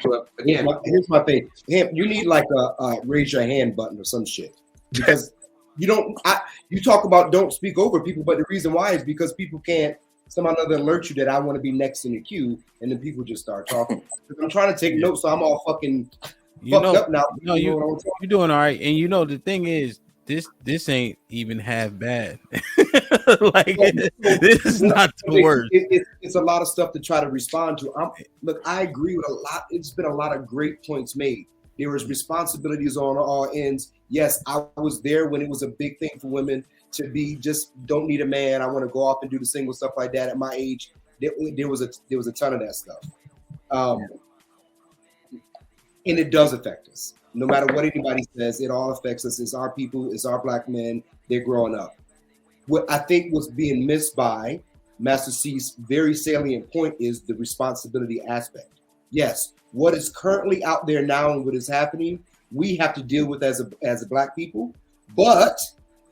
Well, again, here's my thing. You need like a raise your hand button or some shit, because you don't. You talk about don't speak over people, but the reason why is because people can't somehow or another alert you that I want to be next in the queue, and then people just start talking. I'm trying to take notes, so I'm all fucking fucked up now. You're doing all right, and the thing is, this ain't even half bad. Like this is not the worst. It's a lot of stuff to try to respond to. Look, I agree with a lot. It's been a lot of great points made. There was responsibilities on all ends. Yes, I was there when it was a big thing for women to be just don't need a man. I want to go off and do the single stuff like that. At my age, there was a ton of that stuff, and it does affect us. No matter what anybody says, it all affects us. It's our people. It's our black men. They're growing up. What I think was being missed by Master C's very salient point is the responsibility aspect. Yes, what is currently out there now and what is happening, we have to deal with as a black people. But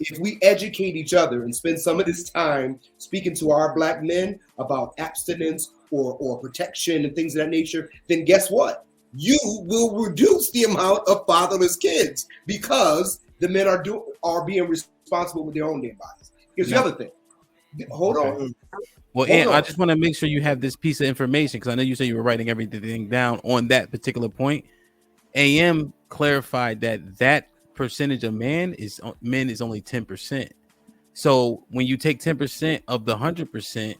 if we educate each other and spend some of this time speaking to our black men about abstinence or protection and things of that nature, then guess what? You will reduce the amount of fatherless kids because the men are being responsible with their own damn bodies. Here's the other thing. Hold on. Well, and I just want to make sure you have this piece of information because I know you said you were writing everything down on that particular point. AM clarified that percentage of men is only 10%. So when you take 10% of the 100%,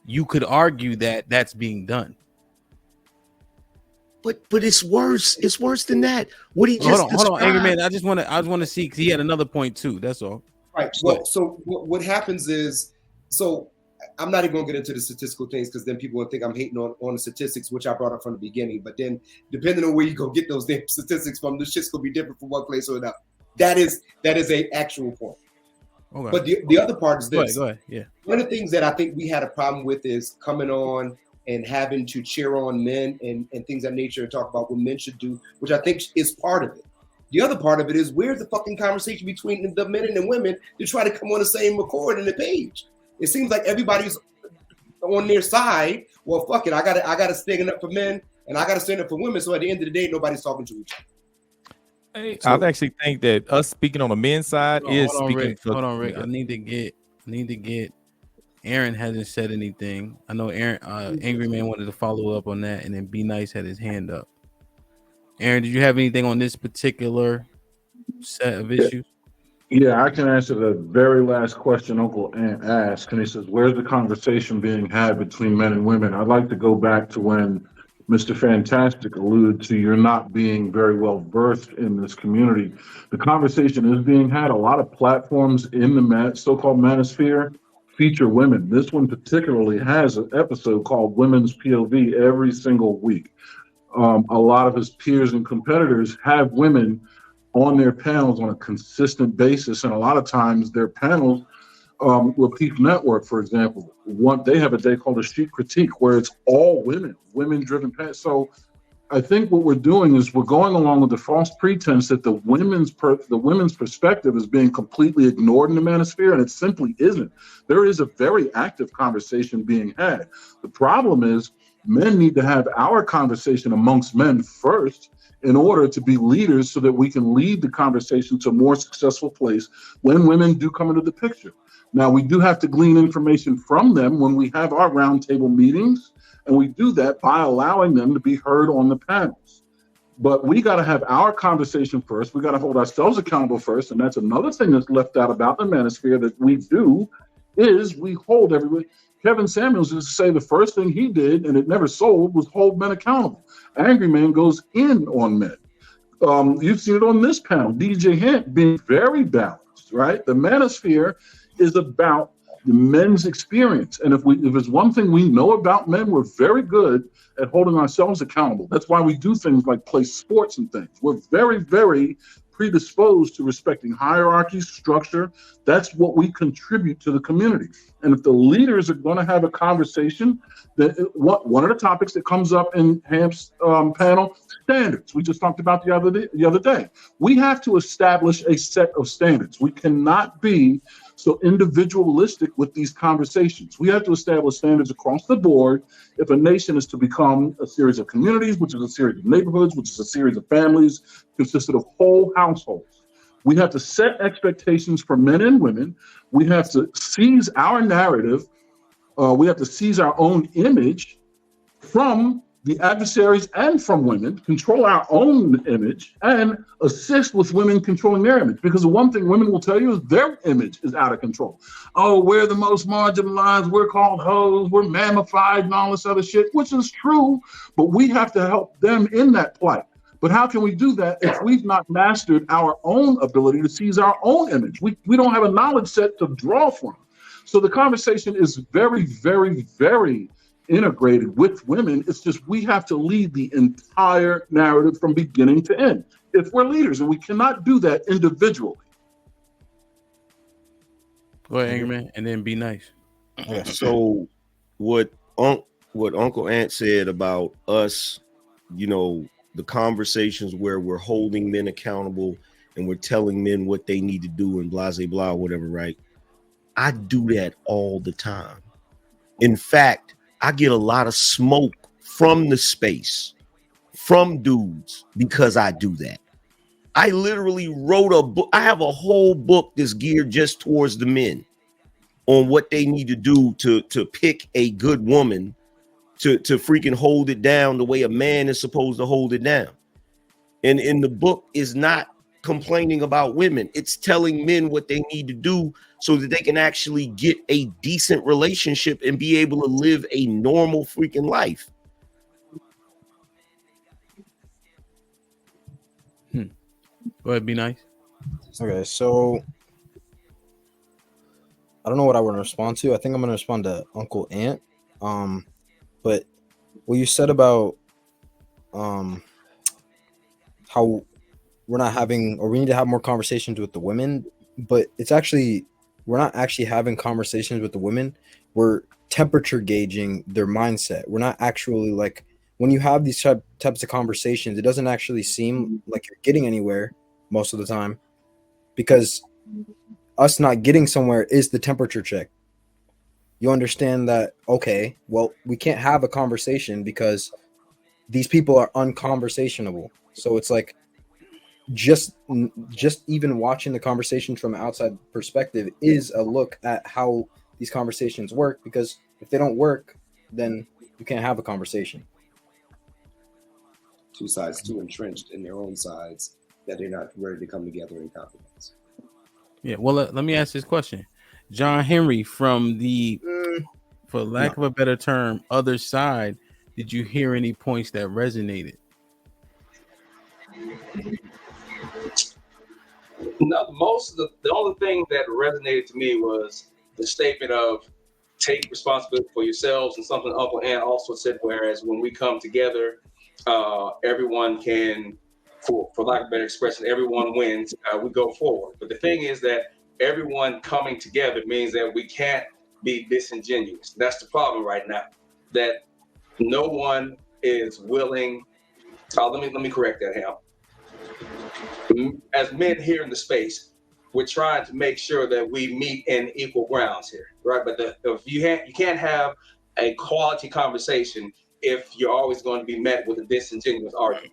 you could argue that that's being done. But it's worse. It's worse than that. What he just hold on, Angry Man. I just want to see because he had another point too. That's all. Right. Well, so what happens is, so I'm not even gonna get into the statistical things because then people will think I'm hating on the statistics, which I brought up from the beginning. But then, depending on where you go get those damn statistics from, the shit's gonna be different from one place or another. That is a actual point. Okay. But the other part is this. Go ahead. Yeah. One of the things that I think we had a problem with is coming on and having to cheer on men and things of that nature and talk about what men should do, which I think is part of it. The other part of it is where's the fucking conversation between the men and the women to try to come on the same accord in the page? It seems like everybody's on their side. Well, fuck it. I gotta stand up for men and I gotta stand up for women. So at the end of the day, nobody's talking to each other. I actually think that us speaking on the men's side is speaking. Hold on, Rick. I need to get. Aaron hasn't said anything. I know Aaron, Angry Man wanted to follow up on that, and then Be Nice had his hand up. Aaron, did you have anything on this particular set of issues? Yeah, I can answer the very last question Uncle Ant asked, and he says, "Where's the conversation being had between men and women?" I'd like to go back to when Mr. Fantastic alluded to you're not being very well versed in this community. The conversation is being had. A lot of platforms in the so-called manosphere feature women. This one particularly has an episode called Women's POV every single week. A lot of his peers and competitors have women on their panels on a consistent basis, and a lot of times their panels with Peak Network, for example, they have a day called a Sheet Critique where it's all women-driven panels. So I think what we're doing is we're going along with the false pretense that the women's perspective is being completely ignored in the manosphere, and it simply isn't. There is a very active conversation being had. The problem is men need to have our conversation amongst men first in order to be leaders so that we can lead the conversation to a more successful place when women do come into the picture. Now, we do have to glean information from them when we have our roundtable meetings, and we do that by allowing them to be heard on the panels. But we got to have our conversation first. We got to hold ourselves accountable first, and that's another thing that's left out about the manosphere that we do is we hold everybody. Kevin Samuels used to say the first thing he did, and it never sold, was hold men accountable. Angry Man goes in on men. You've seen it on this panel. DJ Hint being very balanced, right? The manosphere is about the men's experience. And if there's one thing we know about men, we're very good at holding ourselves accountable. That's why we do things like play sports and things. We're very, very predisposed to respecting hierarchy, structure. That's what we contribute to the community. And if the leaders are going to have a conversation, one of the topics that comes up in Hamp's panel, standards. We just talked about the other day. We have to establish a set of standards. We cannot be so individualistic with these conversations. We have to establish standards across the board if a nation is to become a series of communities, which is a series of neighborhoods, which is a series of families consisted of whole households. We have to set expectations for men and women. We have to seize our narrative. We have to seize our own image from the adversaries and from women, control our own image, and assist with women controlling their image. Because the one thing women will tell you is their image is out of control. Oh, we're the most marginalized, we're called hoes, we're mammified and all this other shit, which is true, but we have to help them in that plight. But how can we do that if we've not mastered our own ability to seize our own image? We don't have a knowledge set to draw from. So the conversation is very, very, very integrated with women. It's just we have to lead the entire narrative from beginning to end if we're leaders, and we cannot do that individually. Go ahead, Angry Man, and then be nice. Okay. So what Uncle Ant said about us, the conversations where we're holding men accountable and we're telling men what they need to do and blah, blah, blah, whatever, right? I do that all the time. In fact, I get a lot of smoke from the space, from dudes, because I do that. I literally wrote a book. I have a whole book that's geared just towards the men on what they need to do to pick a good woman to freaking hold it down the way a man is supposed to hold it down. And in the book is not complaining about women. It's telling men what they need to do so that they can actually get a decent relationship and be able to live a normal freaking life. Go ahead, be nice. Okay, so I don't know what I want to respond to. I think I'm going to respond to Uncle Ant. But what you said about how we're not having, or we need to have more conversations with the women, but it's actually, we're not actually having conversations with the women. We're temperature gauging their mindset. We're not actually, like, when you have these types of conversations, it doesn't actually seem like you're getting anywhere most of the time, because us not getting somewhere is the temperature check. You understand that, okay, well, we can't have a conversation because these people are unconversationable. So it's like, just even watching the conversation from an outside perspective is a look at how these conversations work, because if they don't work, then you can't have a conversation. Two sides too entrenched in their own sides that they're not ready to come together in confidence. Yeah, well, let me ask this question. John Henry, from the, for lack of a better term, other side, did you hear any points that resonated? No, most of the only thing that resonated to me was the statement of take responsibility for yourselves, and something Uncle Ant also said, whereas when we come together, everyone can, for lack of a better expression, everyone wins, we go forward. But the thing is that everyone coming together means that we can't be disingenuous. That's the problem right now, that no one is willing. Let me correct that, Hal. As men here in the space, we're trying to make sure that we meet in equal grounds here, right? But if you can't have a quality conversation if you're always going to be met with a disingenuous argument.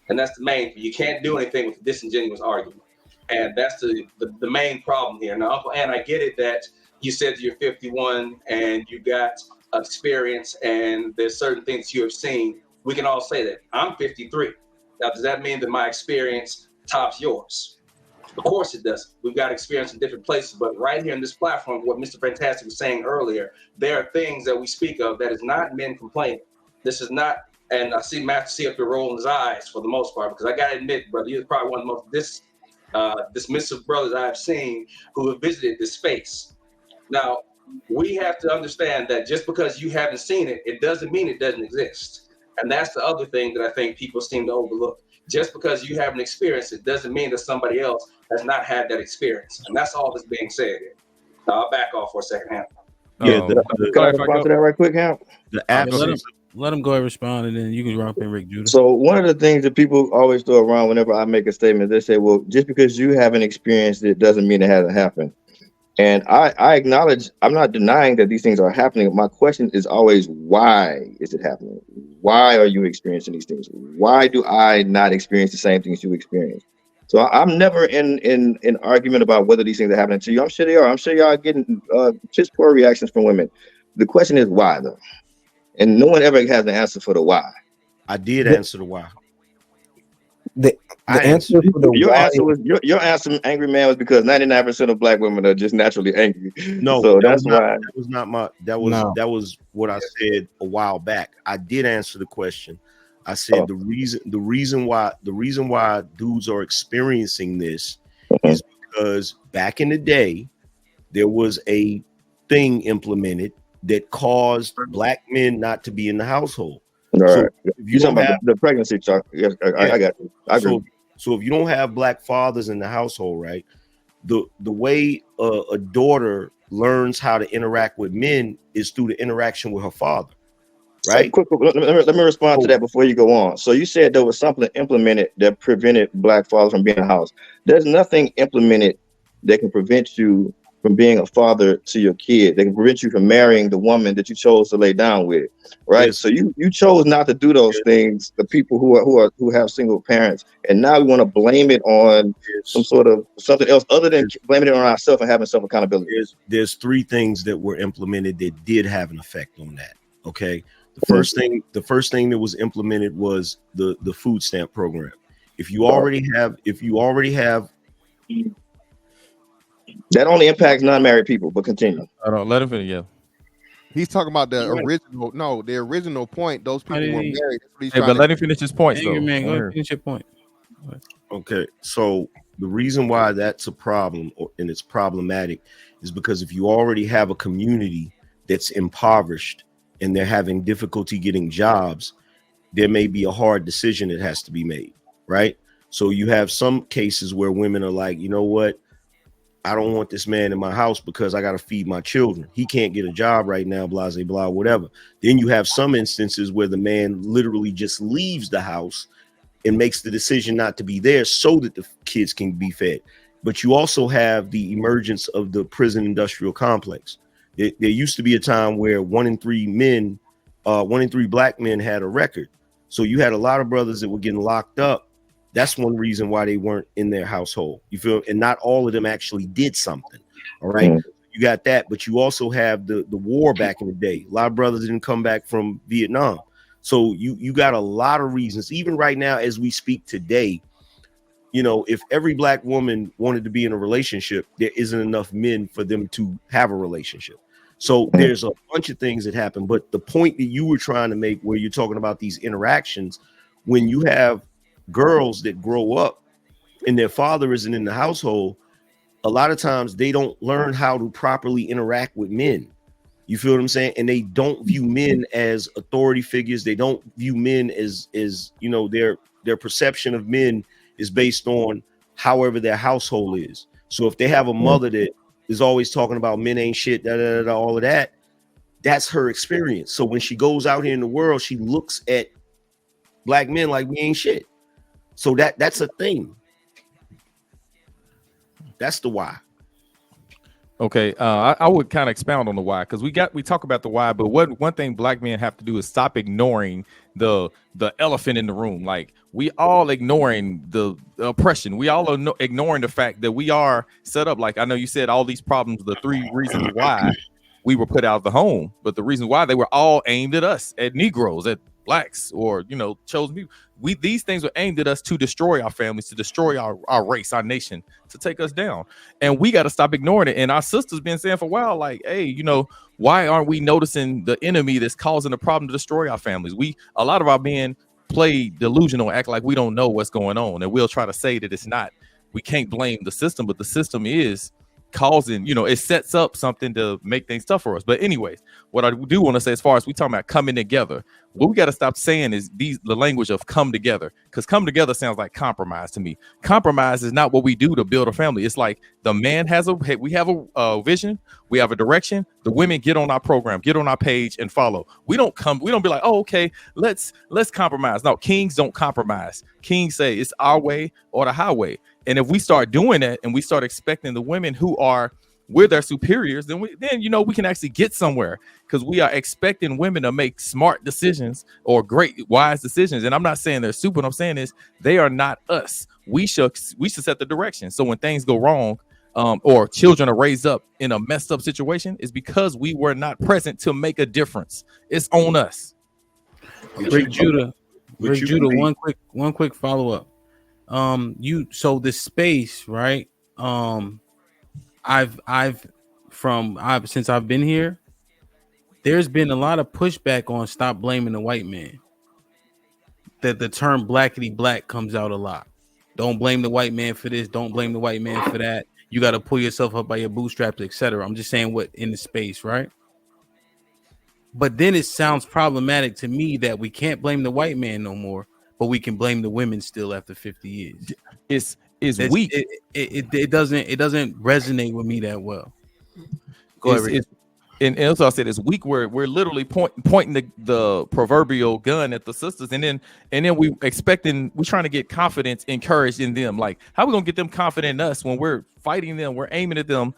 And that's the main thing. You can't do anything with a disingenuous argument. And that's the main problem here. Now, Uncle Ant, I get it that you said you're 51 and you got experience and there's certain things you have seen. We can all say that. I'm 53. Now, does that mean that my experience tops yours? Of course it doesn't. We've got experience in different places, but right here in this platform, what Mr. Fantastic was saying earlier, there are things that we speak of that is not men complaining. This is not, and I see Master C up here rolling his eyes for the most part, because I got to admit, brother, you're probably one of the most dismissive brothers I've seen who have visited this space. Now, we have to understand that just because you haven't seen it, it doesn't mean it doesn't exist. And that's the other thing that I think people seem to overlook. Just because you haven't experienced it doesn't mean that somebody else has not had that experience. And that's all that's being said here. Now, I'll back off for a second, Hal. Yeah, Can I respond to that right quick, Hal? the absence Let him go ahead and respond, and then you can drop in Rick Judah. So one of the things that people always throw around whenever I make a statement, they say, well, just because you haven't experienced it doesn't mean it hasn't happened. And I acknowledge, I'm not denying that these things are happening. My question is always, why is it happening? Why are you experiencing these things? Why do I not experience the same things you experience? So I'm never in argument about whether these things are happening to you. I'm sure they are. I'm sure y'all are getting piss poor reactions from women. The question is why, though? And no one ever has an answer for the why. I did answer the why. The answer for the your why answer was your answer, angry man, was because 99% of black women are just naturally angry. No, so that that's why. That was not my. That was what I said a while back. I did answer the question. I said the reason why dudes are experiencing this is because back in the day there was a thing implemented that caused black men not to be in the household. Right. So if you talking don't about have the pregnancy talk, yes, I got you. I agree. So if you don't have black fathers in the household, right, the way a daughter learns how to interact with men is through the interaction with her father, right? Quick, let me respond to that before you go on. So you said there was something implemented that prevented black fathers from being in the house. There's nothing implemented that can prevent you from being a father to your kid. They can prevent you from marrying the woman that you chose to lay down with, right? Yes. So you chose not to do those things. The people who have single parents, and now we want to blame it on some sort of something else other than blaming it on ourselves and having self accountability. There's three things that were implemented that did have an effect on that. Okay, the first thing that was implemented was the food stamp program. If you already have that only impacts non-married people, but continue. I don't let him finish. Yeah, he's talking about the original point. Those people were married. But let him finish his points, though. Man, go ahead, finish your point. Okay, so the reason why that's a problem and it's problematic is because if you already have a community that's impoverished and they're having difficulty getting jobs, there may be a hard decision that has to be made, right? So you have some cases where women are like, you know what? I don't want this man in my house because I got to feed my children. He can't get a job right now, blah, blah, blah, whatever. Then you have some instances where the man literally just leaves the house and makes the decision not to be there so that the kids can be fed. But you also have the emergence of the prison industrial complex. There used to be a time where 1 in 3 black men had a record. So you had a lot of brothers that were getting locked up. That's one reason why they weren't in their household. You feel? And not all of them actually did something. All right. You got that. But you also have the war back in the day. A lot of brothers didn't come back from Vietnam. So you got a lot of reasons. Even right now, as we speak today, you know, if every black woman wanted to be in a relationship, there isn't enough men for them to have a relationship. So there's a bunch of things that happen. But the point that you were trying to make, where you're talking about these interactions, when you have girls that grow up and their father isn't in the household, a lot of times they don't learn how to properly interact with men. You feel what I'm saying? And they don't view men as authority figures. They don't view men as you know, their perception of men is based on however their household is. So if they have a mother that is always talking about men ain't shit, all of that, that's her experience. So when she goes out here in the world, she looks at black men like we ain't shit. So that's a thing. That's the why. Okay, I would kind of expound on the why, because we talk about the why, but one thing black men have to do is stop ignoring the elephant in the room. Like, we all ignoring the oppression. We all are ignoring the fact that we are set up. Like, I know you said all these problems, the 3 reasons why we were put out of the home, but the reason why they were all aimed at us, at Negroes, at blacks, or, you know, chosen people. These things were aimed at us to destroy our families, to destroy our race, our nation, to take us down. And we got to stop ignoring it. And our sisters been saying for a while, like, hey, you know, why aren't we noticing the enemy that's causing the problem to destroy our families? A lot of our men play delusional, act like we don't know what's going on, and we'll try to say that it's not. We can't blame the system, but the system is causing, you know, it sets up something to make things tough for us. But anyways, what I do want to say, as far as we talking about coming together, what we got to stop saying is the language of come together, because come together sounds like compromise to me. Compromise is not what we do to build a family. It's like the man we have a vision, we have a direction. The women get on our program, get on our page, and follow. We don't be like, oh, okay, let's compromise. No, kings don't compromise. Kings say it's our way or the highway. And if we start doing that and we start expecting the women who are we're their superiors, then we can actually get somewhere, because we are expecting women to make smart decisions or great wise decisions. And I'm not saying they're stupid. What I'm saying is they are not us. We should set the direction. So when things go wrong, or children are raised up in a messed up situation, is because we were not present to make a difference. It's on us. Great Judah, one quick follow up. So the space, right? Since I've been here, there's been a lot of pushback on stop blaming the white man. That the term blackity black comes out a lot. Don't blame the white man for this. Don't blame the white man for that. You got to pull yourself up by your bootstraps, etc. I'm just saying what in the space, right? But then it sounds problematic to me that we can't blame the white man no more, but we can blame the women still after 50 years. It's weak. It doesn't resonate with me that well. Go ahead. And also I said it's weak. We're literally pointing the proverbial gun at the sisters, and then we're trying to get confidence, encouraged in them. Like, how are we gonna get them confident in us when we're fighting them, we're aiming at them,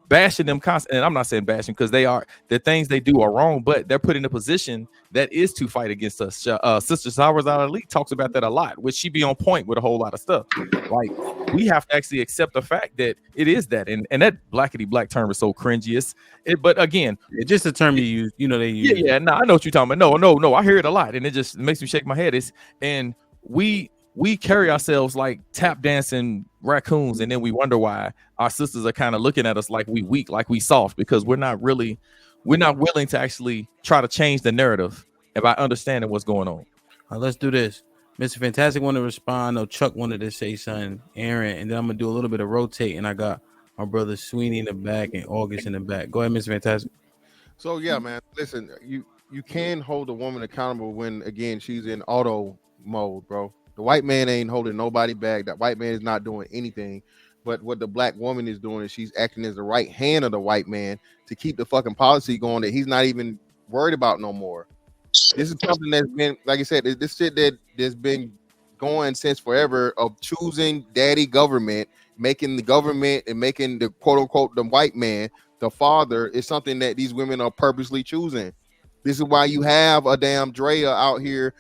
bashing them constantly? And I'm not saying bashing, because the things they do are wrong, but they're put in a position that is to fight against us. Sister Zawahiri's Ali talks about that a lot, which she be on point with a whole lot of stuff. Like, we have to actually accept the fact that it is that, and that blackity black term is so cringy. But again, it's just a term you use. They use. Yeah. No, I know what you're talking about. No, I hear it a lot, and it just makes me shake my head. And we carry ourselves like tap dancing raccoons, and then we wonder why our sisters are kind of looking at us like we weak, like we soft, because we're not willing to actually try to change the narrative by understanding what's going on. All right, let's do this. Mr. Fantastic wanted to respond. No, Chuck wanted to say something. Aaron, and then I'm gonna do a little bit of rotate, and I got my brother Sweeney in the back and August in the back. Go ahead, Mr. Fantastic. So yeah, man. Listen, you can hold a woman accountable when, again, she's in auto mode, bro. The white man ain't holding nobody back. That white man is not doing anything. But what the black woman is doing is she's acting as the right hand of the white man to keep the fucking policy going that he's not even worried about no more. This is something that's been, like I said, this shit that's been going since forever, of choosing daddy government, making the government and making the quote unquote the white man the father is something that these women are purposely choosing. This is why you have a damn Drea out here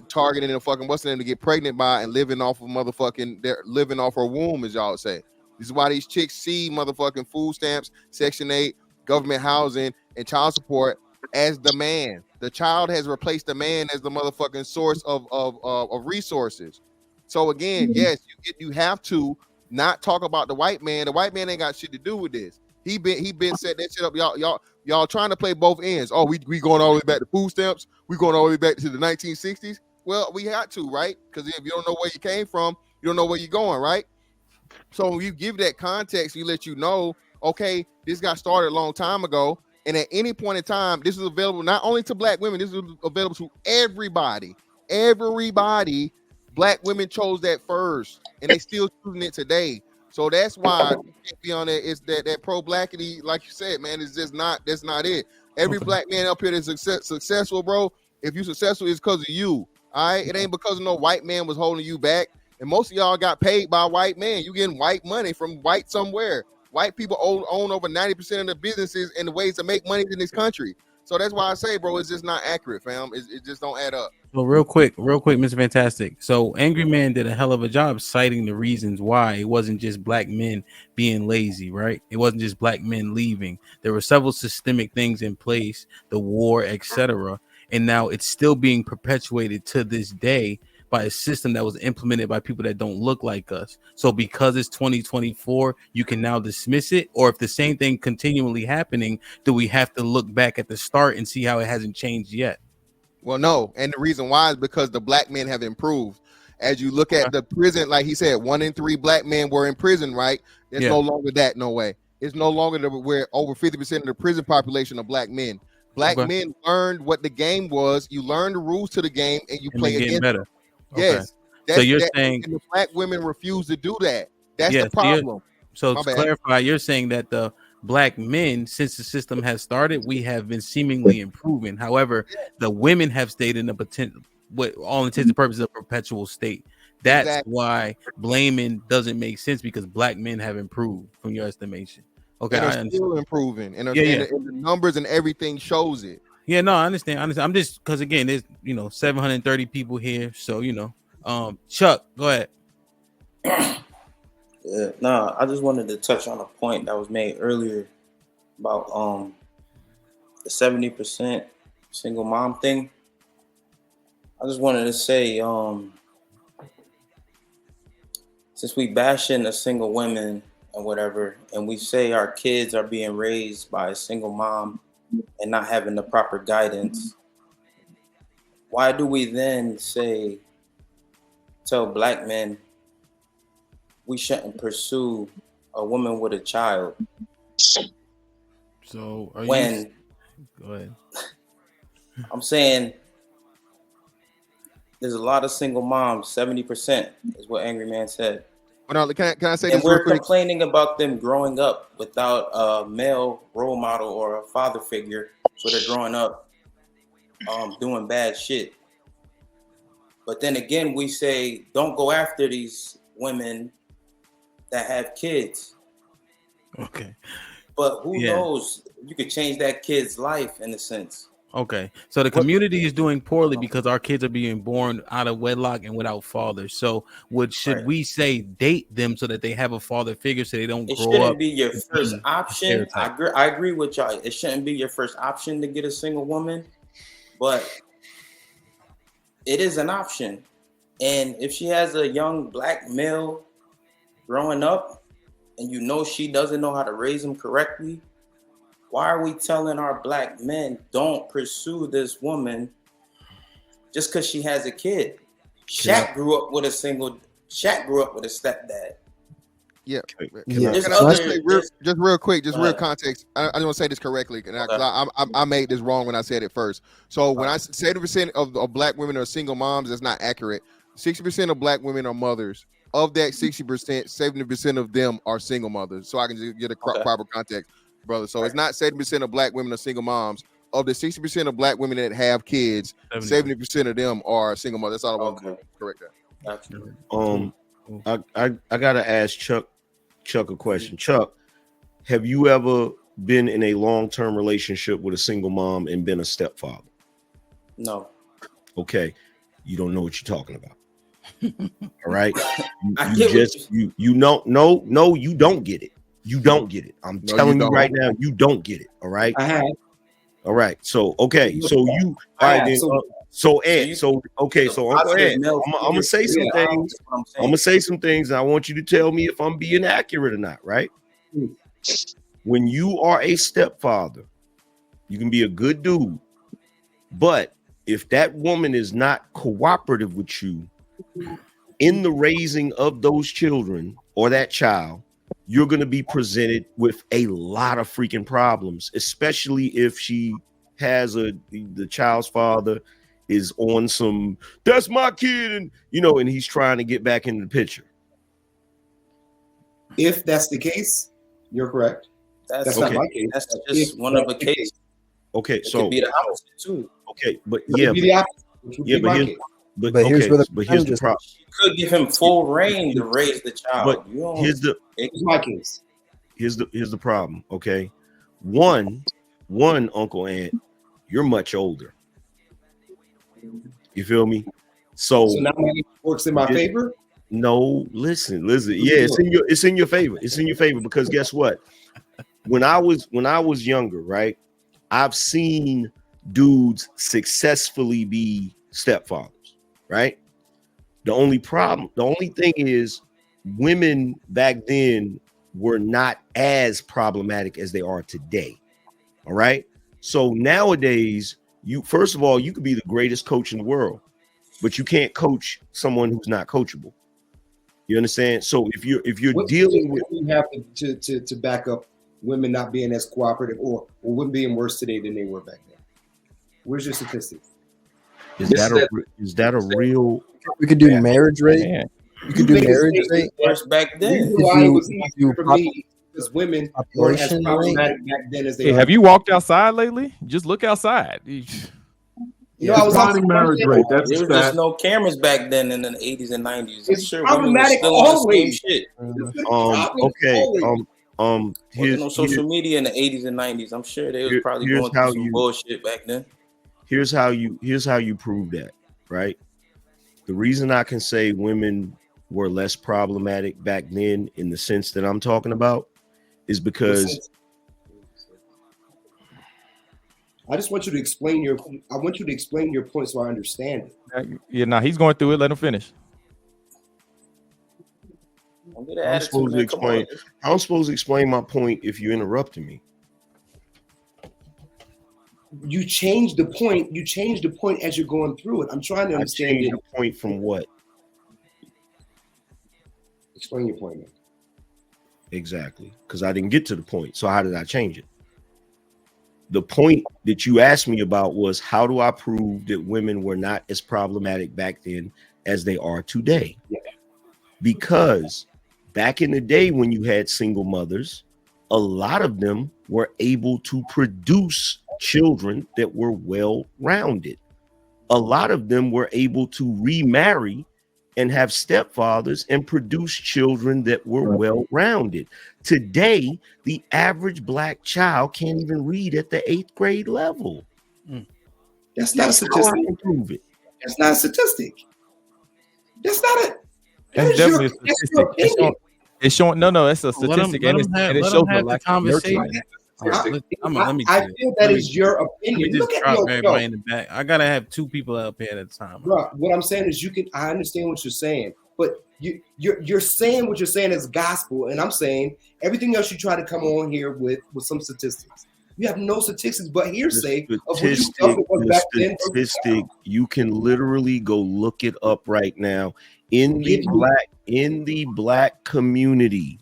targeting a fucking what's the name to get pregnant by and living off of motherfucking, they're living off her womb, as y'all say. This is why these chicks see motherfucking food stamps, Section 8, government housing, and child support as the man. The child has replaced the man as the motherfucking source of resources. So again, yes, you have to not talk about the white man. The white man ain't got shit to do with this. He been set that shit up. Y'all trying to play both ends. Oh, we going all the way back to food stamps. We going all the way back to the 1960s. Well, we had to, right? Because if you don't know where you came from, you don't know where you're going, right? So when you give that context, you let you know, okay, this got started a long time ago. And at any point in time, this is available not only to black women, this is available to everybody. Everybody. Black women chose that first, and they still choosing it today. So that's why be on it is that pro blackity, like you said, man, is just not, that's not it. Every black man up here that's successful, bro. If you successful, it's because of you. All right, it ain't because of no white man was holding you back. And most of y'all got paid by white men. You getting white money from white somewhere. White people own over 90% of the businesses and the ways to make money in this country. So that's why I say, bro, it's just not accurate, fam. It just don't add up. So real quick, Mr. Fantastic. So Angry Man did a hell of a job citing the reasons why it wasn't just black men being lazy, right? It wasn't just black men leaving. There were several systemic things in place, the war, etc. And now it's still being perpetuated to this day by a system that was implemented by people that don't look like us. So because it's 2024, you can now dismiss it? Or if the same thing continually happening, do we have to look back at the start and see how it hasn't changed yet? Well, no. And the reason why is because the black men have improved. As you look at the prison, like he said, 1 in 3 black men were in prison, right? It's no longer that, no way. It's no longer where over 50% of the prison population are black men. Black Okay. men learned what the game was. You learn the rules to the game, and you And play they're getting against better. Okay. Yes. So you're saying, and the black women refuse to do that. That's yeah, the problem. so My to bad. clarify, you're saying that the black men, since the system has started, we have been seemingly improving. However, the women have stayed in a potential, what all intents and purposes, a perpetual state. That's Exactly. why blaming doesn't make sense, because black men have improved from your estimation. Okay, And I they're understand. still improving, and, Yeah, yeah. and the numbers and everything shows it. Yeah, no, I understand. I'm just, because again, there's 730 people here, so Chuck, go ahead. Yeah, no, I just wanted to touch on a point that was made earlier about the 70% single mom thing. I just wanted to say, since we bashing the single women and whatever, and we say our kids are being raised by a single mom and not having the proper guidance, why do we then tell black men we shouldn't pursue a woman with a child? So when go ahead. I'm saying there's a lot of single moms, 70% is what Angry Man said. Well, no, can I say and this we're real quick? complaining about them growing up without a male role model or a father figure, so they're growing up doing bad shit. But then again, we say don't go after these women that have kids. Okay. But who knows? You could change that kid's life in a sense. Okay, so the community is doing poorly because our kids are being born out of wedlock and without fathers. So, should we say date them so that they have a father figure, so they don't It grow up? shouldn't be your first option. I agree with y'all. It shouldn't be your first option to get a single woman, but it is an option. And if she has a young black male growing up, and she doesn't know how to raise him correctly, why are we telling our black men don't pursue this woman just because she has a kid? Shaq grew up with a stepdad. Yeah. Yeah. Just real quick, real context. I don't want to say this correctly, because I made this wrong when I said it first. So when I say 70% of black women are single moms, that's not accurate. 60% of black women are mothers. Of that 60%, 70% of them are single mothers. So I can just get a proper context, brother. So it's not 70% of black women are single moms. Of the 60% of black women that have kids, 70% of them are single mothers. That's all I want to correct that. I gotta ask Chuck a question. Chuck, have you ever been in a long-term relationship with a single mom and been a stepfather? No. Okay, you don't know what you're talking about. All right, you don't get it. You don't get it. I'm telling you right now, you don't get it. All right. I have. All right. So okay. So you. All right. Then, so Ed. So okay. So Uncle Ed, I'm gonna say some things. I'm gonna say some things. And I want you to tell me if I'm being accurate or not. Right. When you are a stepfather, you can be a good dude, but if that woman is not cooperative with you in the raising of those children or that child, you're going to be presented with a lot of freaking problems, especially if she has the child's father is on some, that's my kid, and and he's trying to get back into the picture. If that's the case, you're correct. That's not my case. That's just one of the cases. Okay, it so could be the opposite too. Okay, but here's the problem. You could give him full reign to raise the child. But here's my case. Here's the problem. Okay, one Uncle Ant, you're much older. You feel me? So now it works in my favor. No, listen. Yeah, it's in your favor. It's in your favor because guess what? When I was younger, right? I've seen dudes successfully be stepfathers, right? The only thing is women back then were not as problematic as they are today. All right. So nowadays, first of all, you could be the greatest coach in the world, but you can't coach someone who's not coachable. You understand? So if you're dealing with, you have to back up women not being as cooperative or women being worse today than they were back then. Where's your statistics? Is that a real? We could do marriage rate. Man. You could do marriage rate. Worse back The then. reason why it was easier for me because women weren't as population problematic back then as they Hey, are. have you walked outside lately? Just look outside. You know, I was Defining marriage rate. That's There a was just stat. no cameras back then in the 80s and 90s. I'm It's sure women were problematic still in the same always. shit. Okay. Wasn't Here's no social media in the 80s and 90s. I'm sure they was probably here's going through how some you- bullshit back then. here's how you prove that, right? The reason I can say women were less problematic back then in the sense that I'm talking about is because I just want you to explain your. I want you to explain your point so I understand it. Yeah, nah, he's going through it. Let him finish. Don't get an I'm attitude, supposed to man. Come on. explain. I'm supposed to explain my point if you interrupted me. You change the point. You change the point as you're going through it. I'm trying to I understand changed it. the point from what? Explain your point, man. Exactly, because I didn't get to the point. So how did I change it? The point that you asked me about was how do I prove that women were not as problematic back then as they are today? Yeah. Because back in the day when you had single mothers, a lot of them were able to produce children that were well-rounded. A lot of them were able to remarry and have stepfathers and produce children that were well-rounded. Today, the average black child can't even read at the 8th grade level. That's not a How I statistic. can prove it. That's not a statistic. That's not a. That's definitely a That's statistic. your opinion. It's showing. No, that's a Let statistic, them and it have shows the the lack of conversation. nurturing. Let me I do this. feel that Let me is do your this. Let me opinion. just Look at drop your everybody in the back. I gotta have two people up here at a time. bro. What I'm saying is, you can. I understand what you're saying, but you're saying what you're saying is gospel, and I'm saying everything else you try to come on here with some statistics. You have no statistics but hearsay of what you felt it was back then. Statistic, you can literally go look it up right now. In the black community,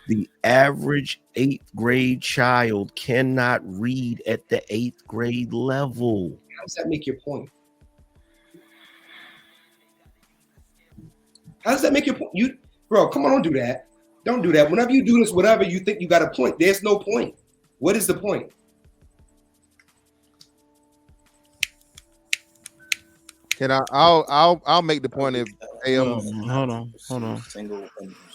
the average 8th grade child cannot read at the 8th grade level. How does that make your point? How does that make your point? Bro, come on, don't do that. Don't do that. Whenever you do this, whatever you think you got a point, there's no point. What is the point? Can I'll make the point if Hold on.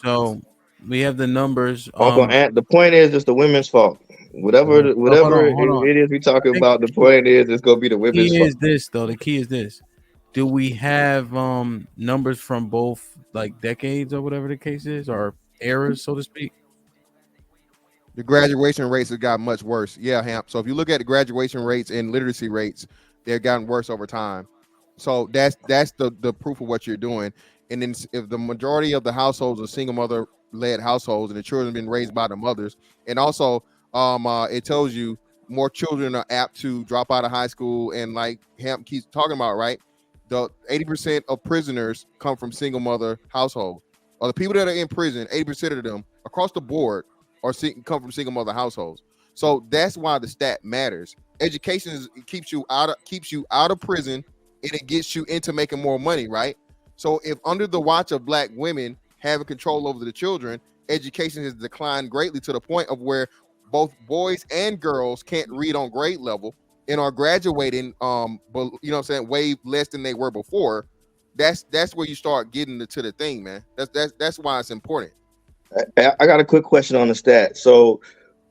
So we have the numbers. Uncle Ant, the point is it's the women's fault. Whatever hold on. it is we talking about, the point is it's gonna be the The women's key fault. is this, though. The key is this. Do we have numbers from both like decades or whatever the case is, or eras, so to speak? The graduation rates have got much worse. Yeah, Hamp. So if you look at the graduation rates and literacy rates, they've gotten worse over time. So that's the proof of what you're doing. And then if the majority of the households are single mother led households and the children have been raised by the mothers, and also it tells you more children are apt to drop out of high school, and like Hamp keeps talking about, right? The 80% of prisoners come from single mother household. Or the people that are in prison, 80% of them across the board come from single mother households. So that's why the stat matters. Education keeps you out of prison, and it gets you into making more money, right? So if under the watch of black women having control over the children, education has declined greatly to the point of where both boys and girls can't read on grade level and are graduating but you know what I'm saying, way less than they were before. That's where you start getting to the thing, man. That's why it's important. I got a quick question on the stat. So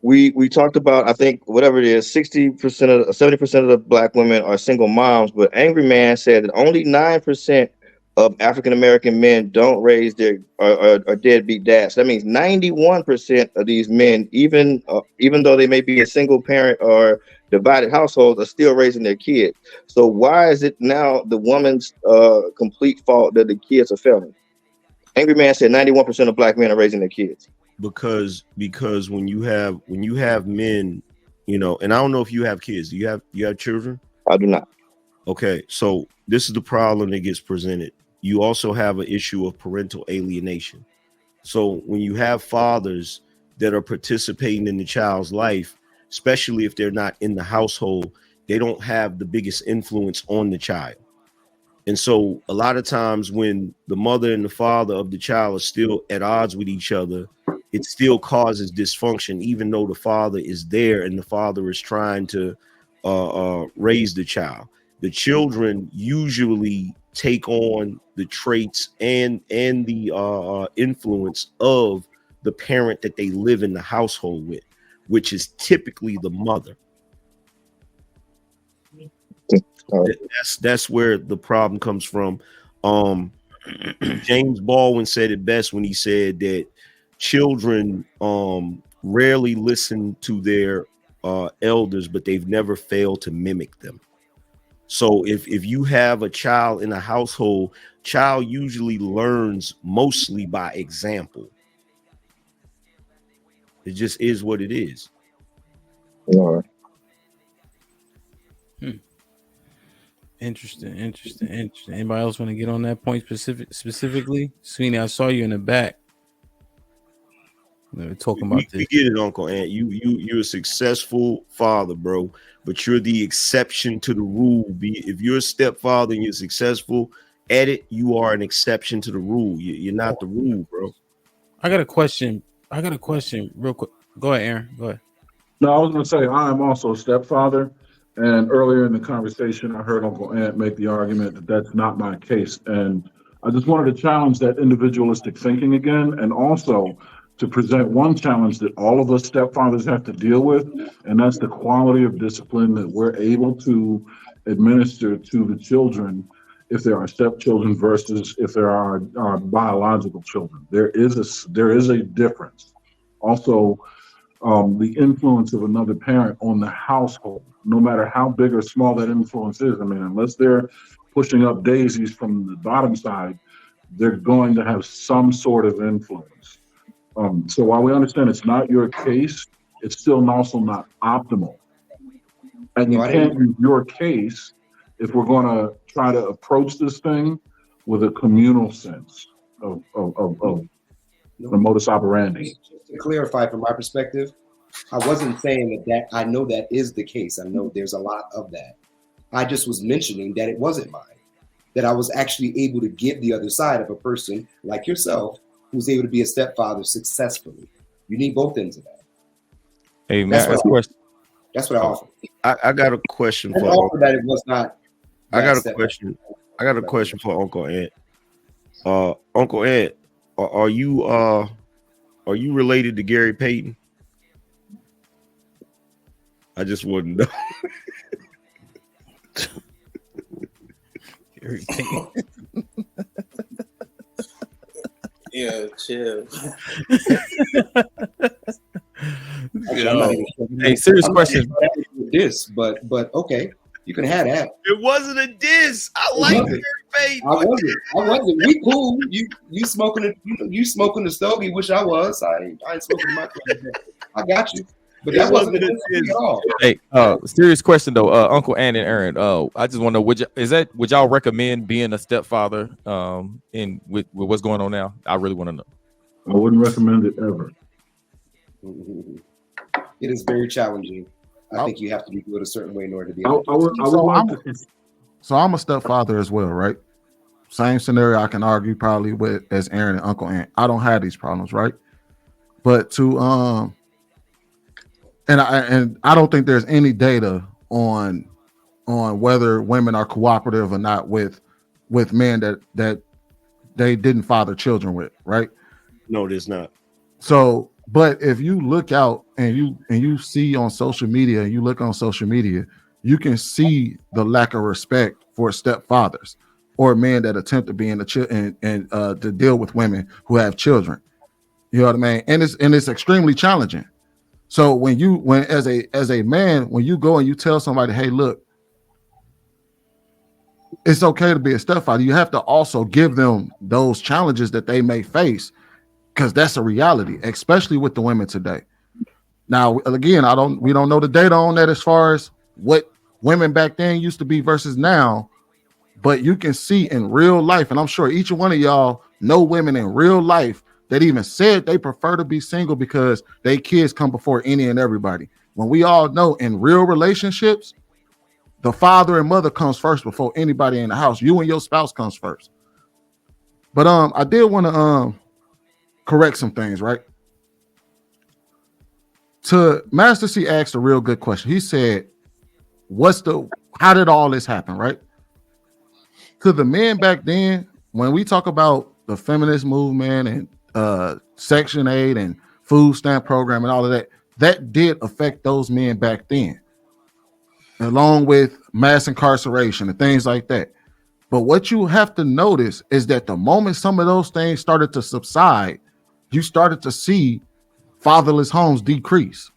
we talked about, I think whatever it is, 70% of the black women are single moms, but Angry Man said that only 9% of African American men don't raise their or deadbeat dads. That means 91% of these men, even though they may be a single parent or divided households, are still raising their kids. So why is it now the woman's complete fault that the kids are failing? Angry Man said 91% of black men are raising their kids. Because when you have men, you know, and I don't know if you have kids. Do you have children? I do not. Okay, so this is the problem that gets presented. You also have an issue of parental alienation. So when you have fathers that are participating in the child's life, especially if they're not in the household, they don't have the biggest influence on the child. And so a lot of times when the mother and the father of the child are still at odds with each other, it still causes dysfunction, even though the father is there and the father is trying to raise the child. The children usually take on the traits and the influence of the parent that they live in the household with, which is typically the mother. That's where the problem comes from. James Baldwin said it best when he said that children rarely listen to their elders, but they've never failed to mimic them. So if you have a child in a household, child usually learns mostly by example. It just is what it is. Interesting. Anybody else want to get on that point specifically? Sweeney, I saw you in the back. We were talking about this. We get it, Uncle Ant. You're a successful father, bro, but you're the exception to the rule. If you're a stepfather and you're successful at it, you are an exception to the rule. You're not the rule, bro. I got a question real quick. Go ahead, Aaron. Go ahead. No, I was going to say I am also a stepfather. And earlier in the conversation, I heard Uncle Ant make the argument that that's not my case. And I just wanted to challenge that individualistic thinking again, and also to present one challenge that all of us stepfathers have to deal with, and that's the quality of discipline that we're able to administer to the children if there are stepchildren versus if there are biological children. There is a difference. Also, the influence of another parent on the household, no matter how big or small that influence is. I mean, unless they're pushing up daisies from the bottom side, they're going to have some sort of influence. So while we understand it's not your case, it's still also not optimal. And you can't use your case if we're going to try to approach this thing with a communal sense of the modus operandi. Just to clarify from my perspective, I wasn't saying that I know that is the case. I know there's a lot of that. I just was mentioning that it wasn't mine, that I was actually able to give the other side of a person like yourself who's able to be a stepfather successfully. You need both ends of that. Hey, Matt, that's what I offer. I got a question for Uncle. That it was not. I got a question. I got a question for Uncle Ant. Uncle Ant, are you related to Gary Payton? I just wouldn't know. Gary Payton. Yeah, chill. Hey, serious question. This, but okay, you can have that. It wasn't a diss. I like Gary Payton. I wasn't. We cool. You smoking the stogie, which I was. I ain't smoking my club. I got you. But that wasn't a diss at all. Hey, serious question though, Uncle Ann and Aaron. I just want to know, would y'all recommend being a stepfather in with what's going on now? I really want to know. I wouldn't recommend it ever. It is very challenging. I think you have to be good a certain way in order to be So I'm a stepfather as well, right? Same scenario I can argue probably with as Aaron and Uncle Ant. I don't have these problems, right? But to and I don't think there's any data on whether women are cooperative or not with men that they didn't father children with, right? No, there's not. So, but if you look out and you see on social media, and you look on social media, you can see the lack of respect for stepfathers or men that attempt to be in the and to deal with women who have children. You know what I mean? And it's extremely challenging. So when as a man, when you go and you tell somebody, hey, look, it's okay to be a stepfather, you have to also give them those challenges that they may face, because that's a reality, especially with the women today. Now, again, we don't know the data on that as far as what women back then used to be versus now, but you can see in real life, and I'm sure each one of y'all know women in real life that even said they prefer to be single because they kids come before any and everybody. When we all know in real relationships, the father and mother comes first before anybody in the house. You and your spouse comes first. But I did want to correct some things, right? To Master C asked a real good question. He said, how did all this happen, right? To the men back then, when we talk about the feminist movement and Section 8 and food stamp program and all of that, that did affect those men back then, along with mass incarceration and things like that. But what you have to notice is that the moment some of those things started to subside, you started to see fatherless homes decrease.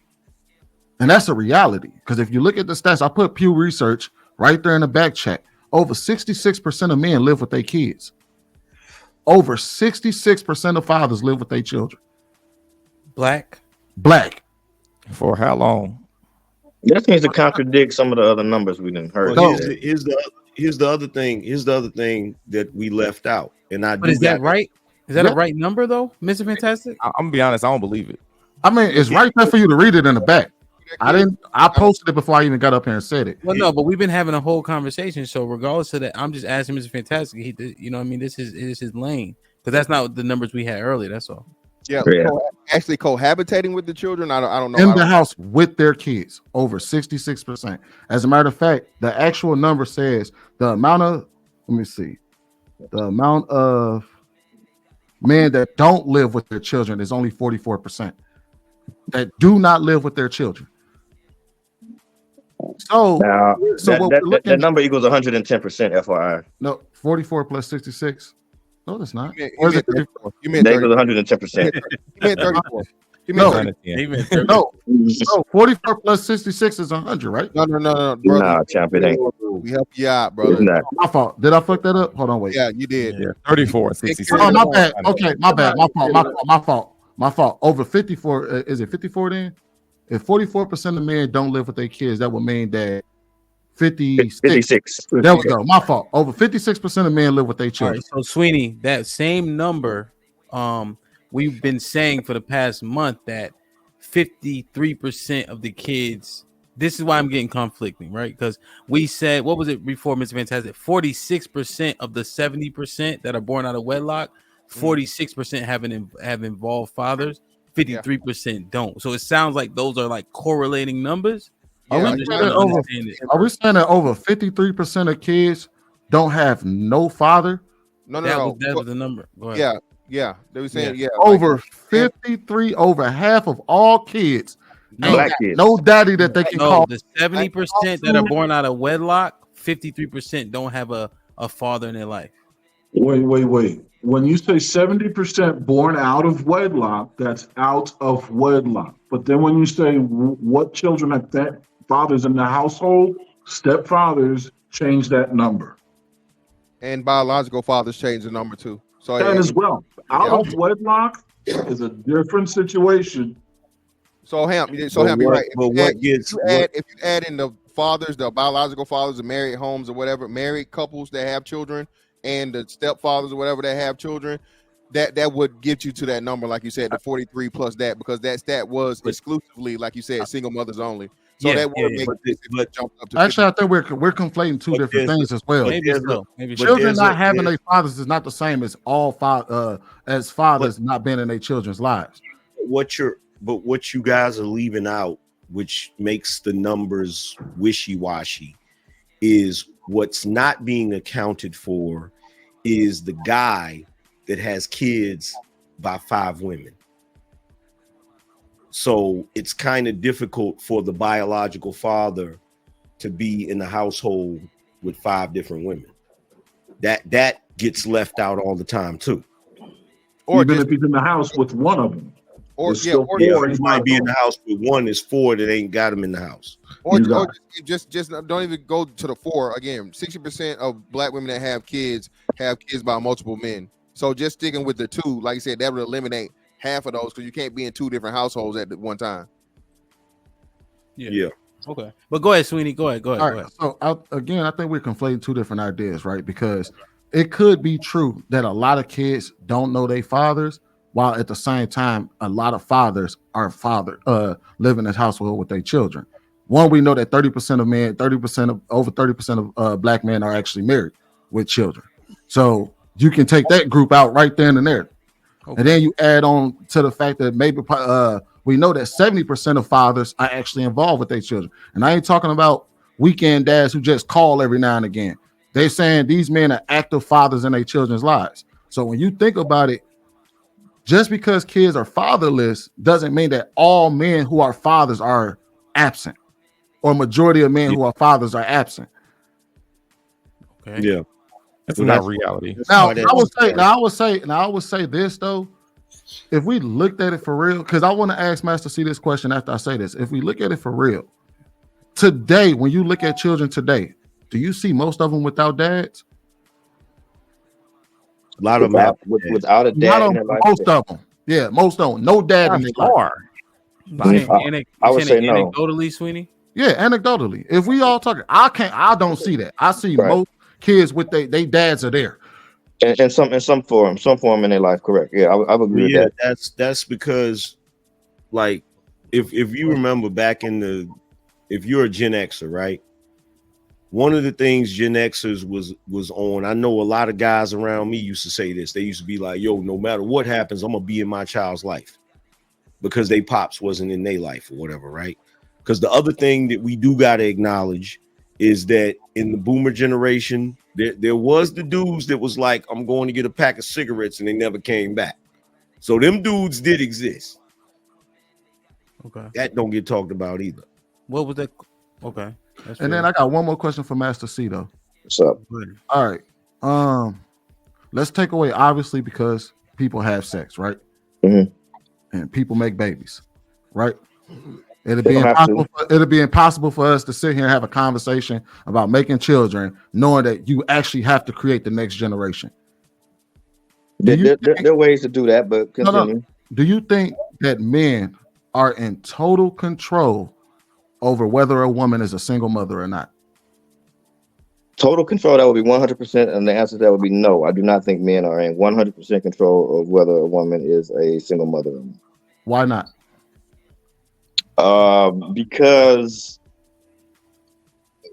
And that's a reality. Because if you look at the stats, I put Pew Research right there in the back chat. Over 66% of men live with their kids. Over 66% of fathers live with their children. Black. For how long? That seems to contradict some of the other numbers we didn't heard. Well, here's the other thing. Here's the other thing that we left out. And But is that right? Is that a right number though, Mr. Fantastic? I'm gonna be honest, I don't believe it. I mean, it's right there for you to read it in the back. I posted it before I even got up here and said it. Well, no, but we've been having a whole conversation. So regardless of that, I'm just asking Mr. Fantastic. You know what I mean? This is his lane. Because that's not the numbers we had earlier. That's all. Yeah, actually cohabitating with the children. I don't know. In the house with their kids, over 66%. As a matter of fact, the actual number says the amount of men that don't live with their children is only 44%. That do not live with their children. So, now, that number equals 110%, FYI. No, 44 plus 66. No, that's not. You meant 110%. You meant 34. No, 44 plus 66 is 100, right? No, brother. Nah, champ, it ain't. We help you out, brother. My fault. Did I fuck that up? Hold on, wait. Yeah, you did. Yeah, 34, 66. Oh, my bad. Okay, my bad. My fault. Over 54. Is it 54 then? If 44% of men don't live with their kids, that would mean that 56. There we go. My fault. Over 56% of men live with their children. All right, so Sweeney, that same number, we've been saying for the past month that 53% of the kids. This is why I'm getting conflicting, right? Because we said, what was it before, Mr. Fantastic? 46% of the 70% that are born out of wedlock, 46% have involved fathers, 53% don't. So it sounds like those are like correlating numbers. Are we saying that over 53% of kids don't have no father? No. That was the number. Go ahead. Yeah. They were saying, over 53, over half of all kids. No daddy that they can call. The 70% that are born out of wedlock, 53% don't have a father in their life. Wait. When you say 70% born out of wedlock, that's out of wedlock. But then when you say what children have that fathers in the household, stepfathers change that number. And biological fathers change the number too. So that as well. Out of wedlock is a different situation. So Ham, you're right. If you add in the fathers, the biological fathers, the married homes or whatever, married couples that have children, and the stepfathers or whatever that have children, that would get you to that number, like you said, the 43 plus that, because that stat was exclusively, like you said, single mothers only. So that would make jump up to actually, 50. I think we're conflating two different things as well. Maybe children not having their fathers is not the same as all as fathers not being in their children's lives. What you guys are leaving out, which makes the numbers wishy-washy, is what's not being accounted for is the guy that has kids by 5 women. So it's kind of difficult for the biological father to be in the household with 5 different women. That gets left out all the time too. Or even if he's in the house with one of them. Or he might be in the house with one. There's 4 that ain't got him in the house. Or just don't even go to the 4 again. 60% of black women that have kids by multiple men. So just sticking with the 2, like I said, that would eliminate half of those because you can't be in 2 different households at one time. Yeah. Okay. But go ahead, Sweeney. Go ahead. All right. So I think we're conflating 2 different ideas, right? Because it could be true that a lot of kids don't know their fathers, while at the same time, a lot of fathers are live in this household with their children. One, we know that 30% of men, over 30% of black men are actually married with children. So you can take that group out right then and there. Okay. And then you add on to the fact that maybe we know that 70% of fathers are actually involved with their children. And I ain't talking about weekend dads who just call every now and again. They're saying these men are active fathers in their children's lives. So when you think about it, just because kids are fatherless doesn't mean that all men who are fathers are absent, or majority of men who are fathers are absent. Okay. Yeah. That's not reality. Now I would say this though. If we looked at it for real, because I want to ask Master C this question after I say this. If we look at it for real, today, when you look at children today, do you see most of them without dads? A lot of them without a dad. Most of them. Yeah, most of them. No dad in their life. I would say no. Anecdotally, Sweeney? Yeah, anecdotally. If we all talking, I don't see that. I see most kids with they dads are there. In some form in their life, correct. Yeah, I would agree with that. That's because, like, if you remember back in if you're a Gen Xer, right? One of the things Gen Xers was on, I know a lot of guys around me used to say this. They used to be like, yo, no matter what happens, I'm gonna be in my child's life, because they pops wasn't in their life or whatever, right? Because the other thing that we do gotta acknowledge is that in the boomer generation, there was the dudes that was like, I'm going to get a pack of cigarettes, and they never came back. So them dudes did exist. Okay. That don't get talked about either. What was that? Okay. And then I got one more question for Master C though. What's up? All right. Let's take away, obviously, because people have sex, right? Mm-hmm. And people make babies, right? It'd be impossible for us to sit here and have a conversation about making children, knowing that you actually have to create the next generation. There are ways to do that, but continue. No. Do you think that men are in total control over whether a woman is a single mother or not? Total control, that would be 100%, and the answer to that would be no. I do not think men are in 100% control of whether a woman is a single mother or not. Why not? Because,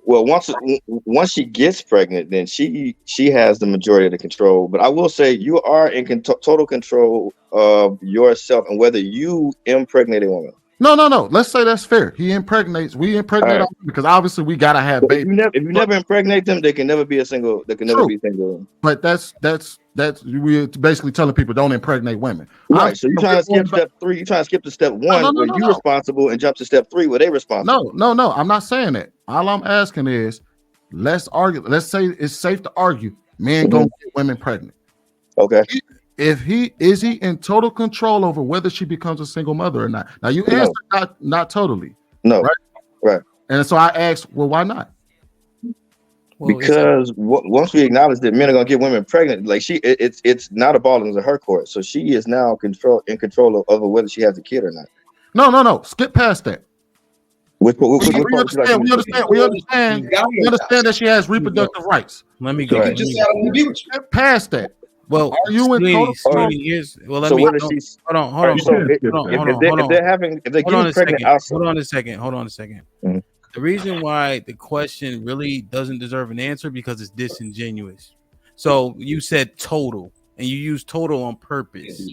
well, once she gets pregnant, then she has the majority of the control. But I will say you are in total control of yourself and whether you impregnate a woman. No. Let's say that's fair. We impregnate right. Because obviously we gotta have babies. If you never impregnate them, they can never be a single. They can never be single. But that's we're basically telling people don't impregnate women. Right. So you're trying to skip step 3. You're trying to skip to step 1 where you're responsible and jump to step 3 where they responsible. No. I'm not saying that. All I'm asking is, let's argue. Let's say it's safe to argue men gonna get women pregnant. Okay. If he in total control over whether she becomes a single mother or not. Now you answered not totally. No. Right. And so I asked, well, why not? Because once we acknowledge that men are gonna get women pregnant, like it's not a ball in her court. So she is now in control over whether she has a kid or not. No. Skip past that. We understand that she has reproductive rights. Let me go. Skip past that. Well, are you in total? Hold on a second. Mm-hmm. The reason why the question really doesn't deserve an answer because it's disingenuous. So you said total, and you used total on purpose,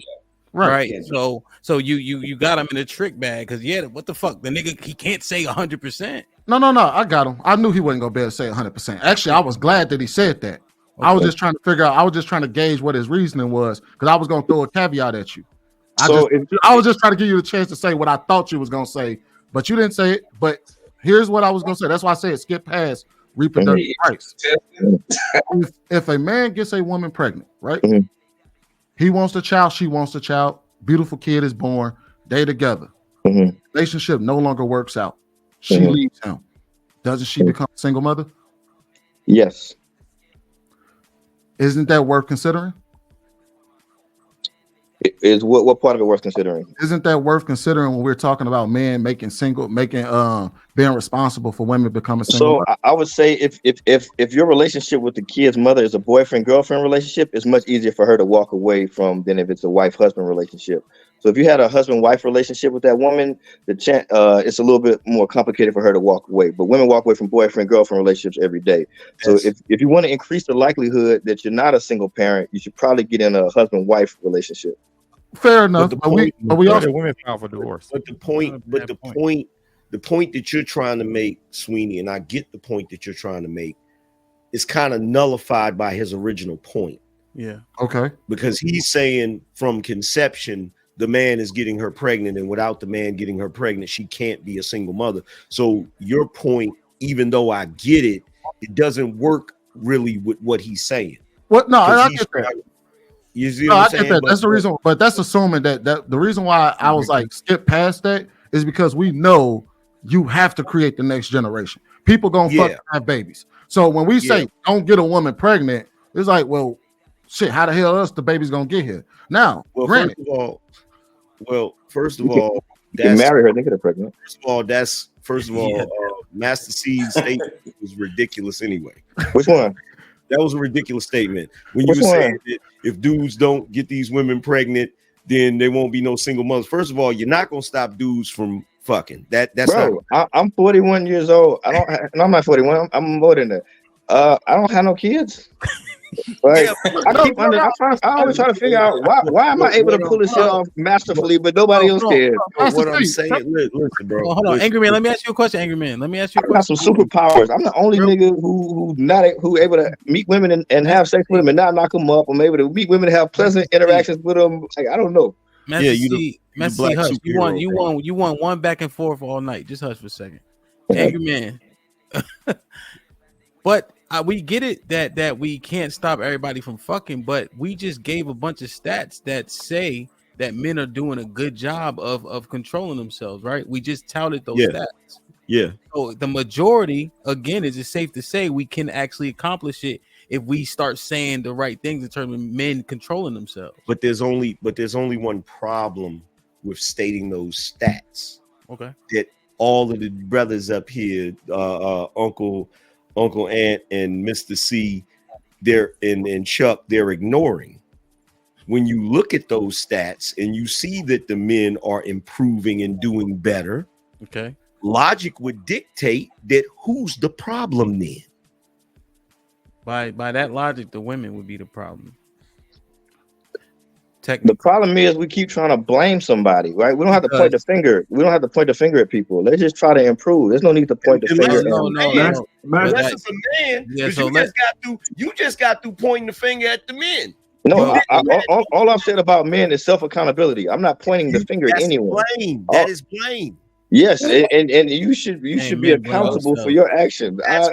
right? So you got him in a trick bag because what the fuck, the nigga he can't say 100%. No, I got him. I knew he wasn't gonna be able to say 100%. Actually, I was glad that he said that. Okay. I was just trying to figure out. I was just trying to gauge what his reasoning was because I was going to throw a caveat at you. I was just trying to give you the chance to say what I thought you was going to say, but you didn't say it. But here's what I was going to say. That's why I said skip past reproductive rights. If a man gets a woman pregnant, right? Mm-hmm. He wants the child. She wants the child. Beautiful kid is born. They together. Mm-hmm. Relationship no longer works out. She leaves him. Doesn't she become a single mother? Yes. Isn't that worth considering? Is what part of it worth considering? Isn't that worth considering when we're talking about men being responsible for women becoming single? So I would say if your relationship with the kid's mother is a boyfriend-girlfriend relationship, it's much easier for her to walk away from than if it's a wife-husband relationship. So if you had a husband-wife relationship with that woman, it's a little bit more complicated for her to walk away. But women walk away from boyfriend-girlfriend relationships every day. So if you want to increase the likelihood that you're not a single parent, you should probably get in a husband-wife relationship. Fair enough. But we also women file for divorce. But the point that you're trying to make, Sweeney, and I get the point that you're trying to make, is kind of nullified by his original point. Yeah. Okay. Because he's saying from conception, the man is getting her pregnant, and without the man getting her pregnant, she can't be a single mother. So your point, even though I get it, it doesn't work really with what he's saying. What? No, I get that. You see what I'm saying? I get that. That's the reason, but that's assuming that the reason why I was like skip past that is because we know you have to create the next generation. People gonna fuck and have babies. So when we say don't get a woman pregnant, it's like, well, shit, how the hell else the baby's gonna get here? Now, granted, first of all, that's marry her, they get her pregnant. First of all, Master C's statement was ridiculous anyway. Which one? That was a ridiculous statement. When you were saying that if dudes don't get these women pregnant, then there won't be no single mothers. First of all, you're not gonna stop dudes from fucking. That's bro. I'm 41 years old. I'm not 41. I'm more than that. I don't have no kids. Like, I always try to figure out why am I able to pull this shit off masterfully, but nobody else can. What I'm saying, listen, bro. Hold on, Angry Man. Let me ask you a question, Angry Man. I got some superpowers. I'm the only nigga who able to meet women and have sex with them and not knock them up. I'm able to meet women and have pleasant interactions with them. Like, I don't know. Master C, hush. You want one back and forth all night. Just hush for a second, Angry Man. But we get it that we can't stop everybody from fucking, but we just gave a bunch of stats that say that men are doing a good job of controlling themselves, right? We just touted those stats. Yeah. So the majority, again, is it safe to say we can actually accomplish it if we start saying the right things in terms of men controlling themselves. But there's only one problem with stating those stats. Okay. That all of the brothers up here, Uncle Ant and Mr. C, and Chuck, they're ignoring. When you look at those stats and you see that the men are improving and doing better, okay, logic would dictate that who's the problem then? By that logic, the women would be the problem. The problem is we keep trying to blame somebody, right? We don't have to point the finger. We don't have to point the finger at people. Let's just try to improve. There's no need to point the finger. Unless it's a man, you just got through pointing the finger at the men. No, all I've said about men is self-accountability. I'm not pointing the finger at anyone. That is blame. Yes, and you should be accountable for your actions. You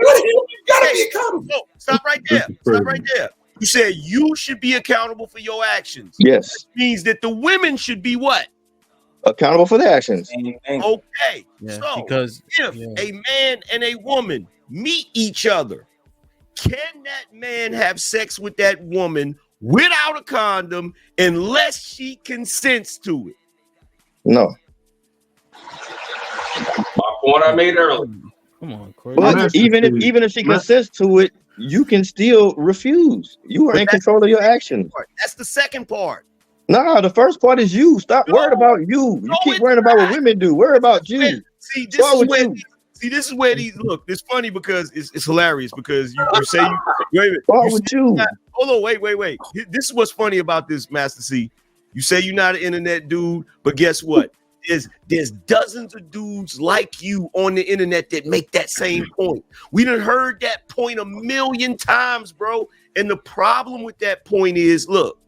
gotta be accountable. No, stop right there. Stop right there. You said you should be accountable for your actions. Yes. That means that the women should be what? Accountable for their actions. Okay. Yeah, so because if a man and a woman meet each other, can that man have sex with that woman without a condom unless she consents to it? No. My point I made earlier. Come on, Corey. But even if she consents to it, you can still refuse. You are in control of your actions. That's the second part. No, the first part is you. Stop worrying about you. You keep worrying about what women do. Worry about you. See, this is where these look. It's funny because it's hilarious because you say hold on, wait. This is what's funny about this, Master C. You say you're not an internet dude, but guess what? There's dozens of dudes like you on the internet that make that same point. We done heard that point a million times, bro. And the problem with that point is, look,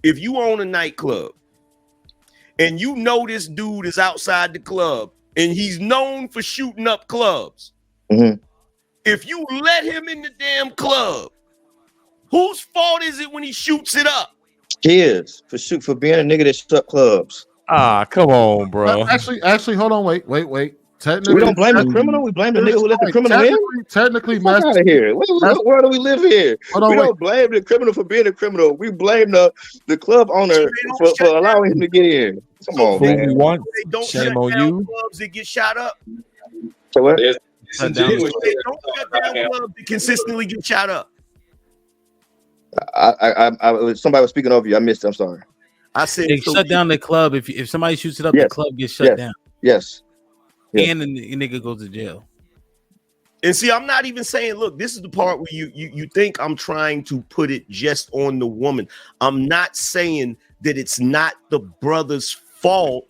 if you own a nightclub and you know this dude is outside the club and he's known for shooting up clubs, if you let him in the damn club, whose fault is it when he shoots it up? His for being a nigga that shoots up clubs. Come on, bro. Actually, hold on, wait. Technically, we don't blame the criminal. We blame the nigga who let the criminal in. Technically, out of here. What world do we live here? We don't blame the criminal for being a criminal. We blame the club owner for allowing him to get in. Come on, man. We want. They don't Shame shut on down you. Clubs that get shot up. So what? They don't shut down clubs that consistently get shot up. Somebody was speaking over you. I missed it. I'm sorry. I said They so shut down the club. If somebody shoots it up, the Yes. club gets shut down. Yes. Yes. And the nigga goes to jail. And see, I'm not even saying, look, this is the part where you think I'm trying to put it just on the woman. I'm not saying that it's not the brother's fault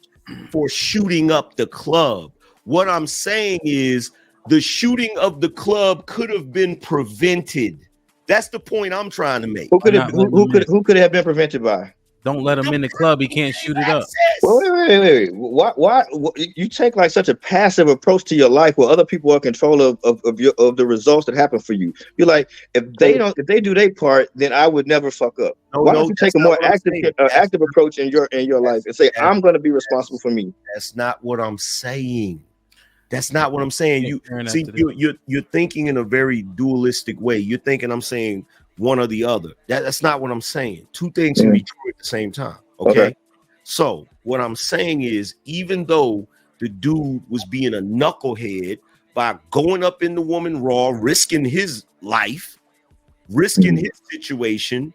for shooting up the club. What I'm saying is the shooting of the club could have been prevented. That's the point I'm trying to make. Who could it have been prevented by? Don't let him in the club. He can't shoot it up. Well, wait. Why you take like such a passive approach to your life where other people are in control of the results that happen for you? You're like, if they do their part, then I would never fuck up. Why don't you take a more active approach in your life and say, I'm going to be responsible for me? That's not what I'm saying. That's not what I'm saying. You're thinking in a very dualistic way. You're thinking I'm saying one or the other. That's not what I'm saying. Two things can be true at the same time. Okay. So what I'm saying is, even though the dude was being a knucklehead by going up in the woman raw, risking his life, risking his situation,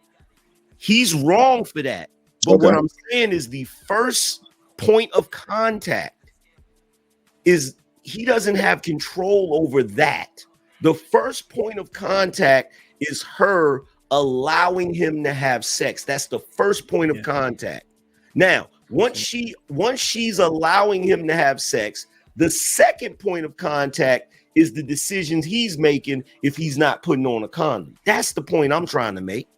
he's wrong for that. But what I'm saying is the first point of contact is he doesn't have control over that. The first point of contact is her allowing him to have sex. That's the first point of contact. Now, once she's allowing him to have sex, the second point of contact is the decisions he's making if he's not putting on a condom. That's the point I'm trying to make.